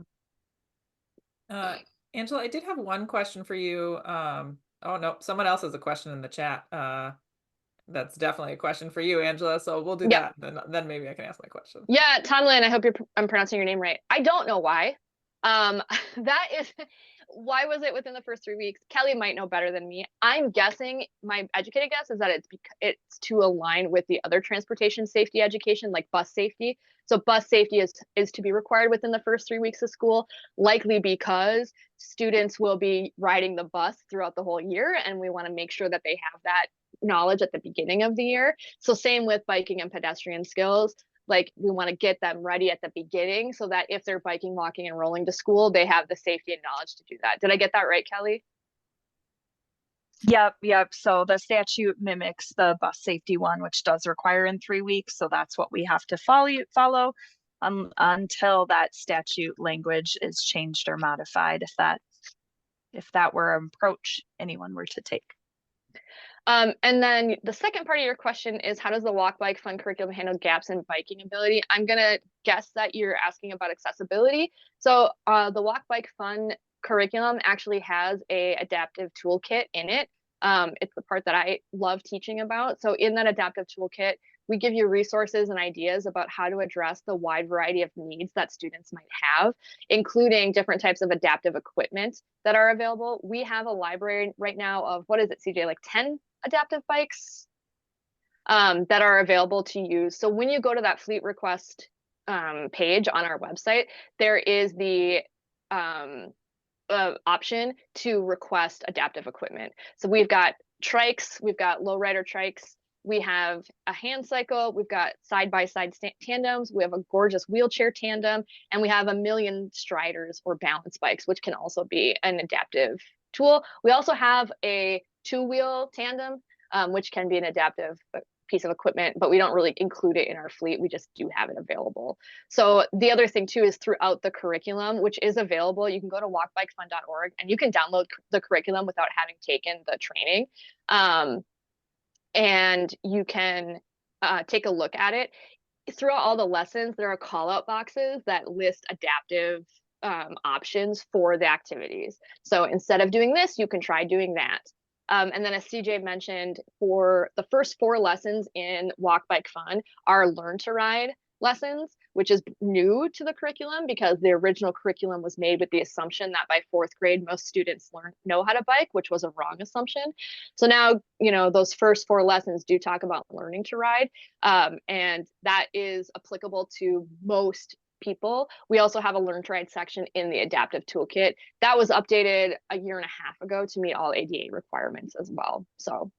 A: Angela, I did have one question for you. Oh no, someone else has a question in the chat. That's definitely a question for you, Angela. So we'll do
C: yeah.
A: that. Then maybe I can ask my question.
C: Yeah, Tomlin, I hope I'm pronouncing your name right. I don't know why. That is, why was it within the first 3 weeks? Kelly might know better than me. I'm guessing, my educated guess is that it's to align with the other transportation safety education, like bus safety. So bus safety is to be required within the first 3 weeks of school, likely because students will be riding the bus throughout the whole year, and we want to make sure that they have that knowledge at the beginning of the year. So same with biking and pedestrian skills. Like, we want to get them ready at the beginning so that if they're biking, walking, and rolling to school, they have the safety and knowledge to do that. Did I get that right, Kelly?
B: Yep. So the statute mimics the bus safety one, which does require in 3 weeks. So that's what we have to follow until that statute language is changed or modified, if that were an approach anyone were to take.
C: And then the second part of your question is, how does the Walk Bike Fun curriculum handle gaps in biking ability? I'm going to guess that you're asking about accessibility. So the Walk Bike Fun curriculum actually has a adaptive toolkit in it. It's the part that I love teaching about. So in that adaptive toolkit, we give you resources and ideas about how to address the wide variety of needs that students might have, including different types of adaptive equipment that are available. We have a library right now of, what is it, CJ, like 10 adaptive bikes that are available to use. So when you go to that fleet request page on our website, there is the option to request adaptive equipment. So we've got trikes, we've got lowrider trikes, we have a hand cycle, we've got side-by-side tandems, we have a gorgeous wheelchair tandem, and we have a million striders or balance bikes, which can also be an adaptive tool. We also have a 2-wheel tandem, which can be an adaptive piece of equipment, but we don't really include it in our fleet. We just do have it available. So the other thing too is, throughout the curriculum, which is available, you can go to walkbikefun.org and you can download the curriculum without having taken the training. And you can take a look at it. Throughout all the lessons, there are call out boxes that list adaptive options for the activities. So instead of doing this, you can try doing that. And then, as CJ mentioned, for the first 4 lessons in Walk Bike Fun are Learn to Ride lessons, which is new to the curriculum because the original curriculum was made with the assumption that by 4th grade, most students know how to bike, which was a wrong assumption. So now, those first 4 lessons do talk about learning to ride, and that is applicable to most people. We also have a Learn to Ride section in the adaptive toolkit that was updated a year and a half ago to meet all ADA requirements as well. So,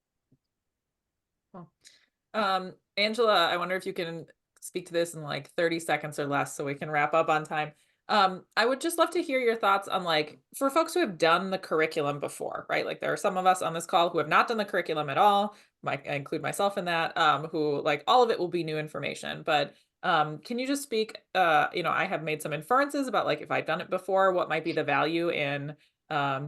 A: Angela, I wonder if you can speak to this in like 30 seconds or less so we can wrap up on time. I would just love to hear your thoughts on, like, for folks who have done the curriculum before, right? Like there are some of us on this call who have not done the curriculum at all. I include myself in that, who like all of it will be new information. But can you just speak, I have made some inferences about like if I've done it before, what might be the value in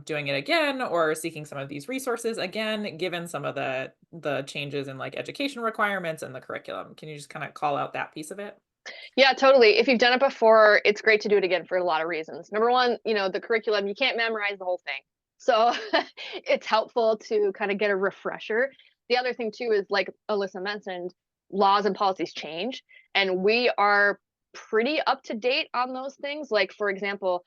A: doing it again or seeking some of these resources again, given some of the changes in like education requirements and the curriculum. Can you just kind of call out that piece of it?
C: Yeah, totally. If you've done it before, it's great to do it again for a lot of reasons. Number one, the curriculum, you can't memorize the whole thing. So it's helpful to kind of get a refresher. The other thing too is, like Alyssa mentioned, laws and policies change, and we are pretty up to date on those things. Like for example,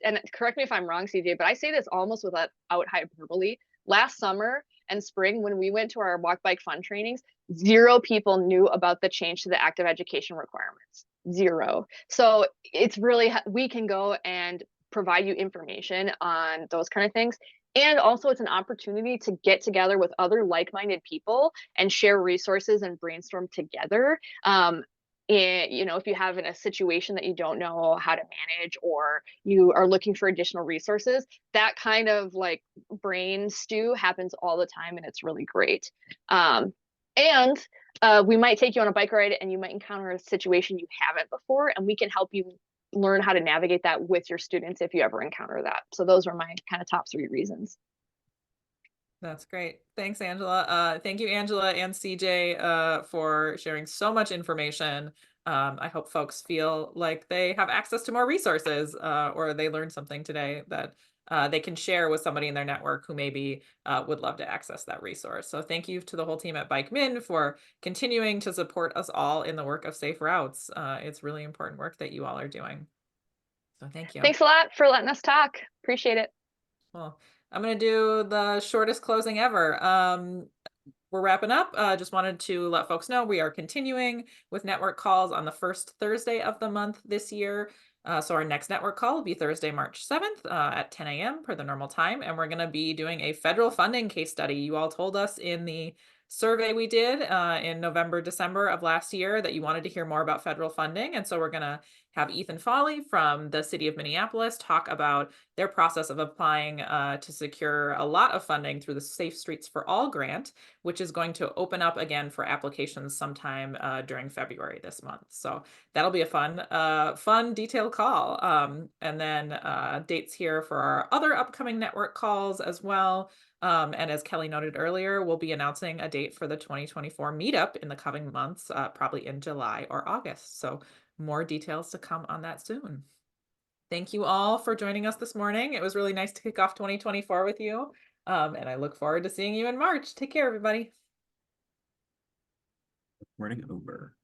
C: and correct me if I'm wrong, CJ, but I say this almost without hyperbole. Last summer and spring, when we went to our walk bike fun trainings, 0 people knew about the change to the active education requirements. 0. So it's really, we can go and provide you information on those kind of things. And also it's an opportunity to get together with other like-minded people and share resources and brainstorm together. If you have in a situation that you don't know how to manage, or you are looking for additional resources, that kind of like brain stew happens all the time, and it's really great. And we might take you on a bike ride and you might encounter a situation you haven't before, and we can help you learn how to navigate that with your students if you ever encounter that. So those are my kind of top 3 reasons.
A: That's great. Thanks, Angela. Thank you, Angela and CJ, for sharing so much information. I hope folks feel like they have access to more resources, or they learned something today that they can share with somebody in their network who maybe would love to access that resource. So thank you to the whole team at BikeMN for continuing to support us all in the work of safe routes. It's really important work that you all are doing. So thank you.
C: Thanks a lot for letting us talk. Appreciate it.
A: Well, I'm going to do the shortest closing ever. We're wrapping up. Just wanted to let folks know we are continuing with network calls on the first Thursday of the month this year. So our next network call will be Thursday, March 7th at 10 a.m. per the normal time. And we're going to be doing a federal funding case study. You all told us in the survey we did in November, December of last year that you wanted to hear more about federal funding. And so we're going to have Ethan Foley from the city of Minneapolis talk about their process of applying to secure a lot of funding through the Safe Streets for All grant, which is going to open up again for applications sometime during February this month. So that'll be a fun detailed call. And then dates here for our other upcoming network calls as well. And as Kelly noted earlier, we'll be announcing a date for the 2024 meetup in the coming months, probably in July or August. So more details to come on that soon. Thank you all for joining us this morning. It was really nice to kick off 2024 with you. And I look forward to seeing you in March. Take care, everybody.
G: Recording over.